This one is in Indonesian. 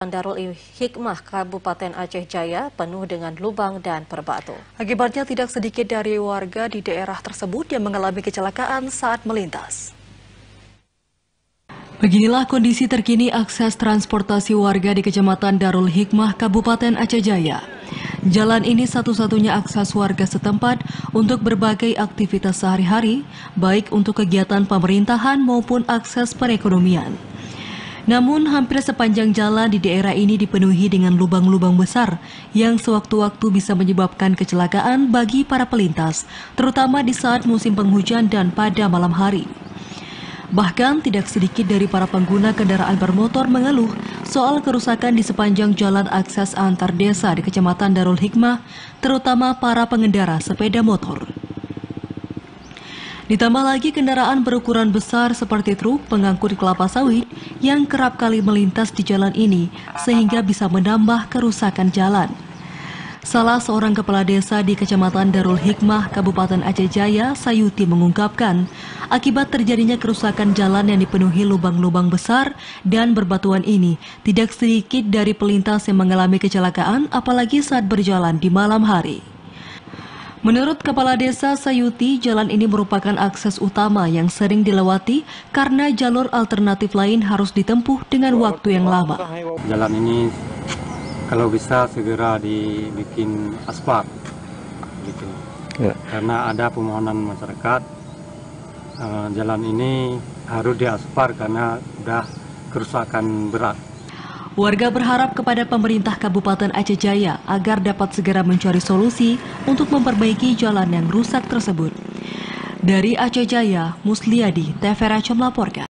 Darul Hikmah Kabupaten Aceh Jaya penuh dengan lubang dan berbatu. Akibatnya tidak sedikit dari warga di daerah tersebut yang mengalami kecelakaan saat melintas. Beginilah kondisi terkini akses transportasi warga di Kecamatan Darul Hikmah Kabupaten Aceh Jaya. Jalan ini satu-satunya akses warga setempat untuk berbagai aktivitas sehari-hari, baik untuk kegiatan pemerintahan maupun akses perekonomian. Namun, hampir sepanjang jalan di daerah ini dipenuhi dengan lubang-lubang besar yang sewaktu-waktu bisa menyebabkan kecelakaan bagi para pelintas, terutama di saat musim penghujan dan pada malam hari. Bahkan, tidak sedikit dari para pengguna kendaraan bermotor mengeluh soal kerusakan di sepanjang jalan akses antar desa di Kecamatan Darul Hikmah, terutama para pengendara sepeda motor. Ditambah lagi kendaraan berukuran besar seperti truk pengangkut kelapa sawit yang kerap kali melintas di jalan ini sehingga bisa menambah kerusakan jalan. Salah seorang kepala desa di Kecamatan Darul Hikmah, Kabupaten Aceh Jaya, Sayuti mengungkapkan, akibat terjadinya kerusakan jalan yang dipenuhi lubang-lubang besar dan berbatuan ini, tidak sedikit dari pelintas yang mengalami kecelakaan apalagi saat berjalan di malam hari. Menurut Kepala Desa Sayuti, jalan ini merupakan akses utama yang sering dilewati karena jalur alternatif lain harus ditempuh dengan waktu yang lama. Jalan ini kalau bisa segera dibikin aspal, gitu. Ya. Karena ada permohonan masyarakat, jalan ini harus diaspal karena sudah kerusakan berat. Warga berharap kepada pemerintah Kabupaten Aceh Jaya agar dapat segera mencari solusi untuk memperbaiki jalan yang rusak tersebut. Dari Aceh Jaya, Musliadi, TVRI melaporkan.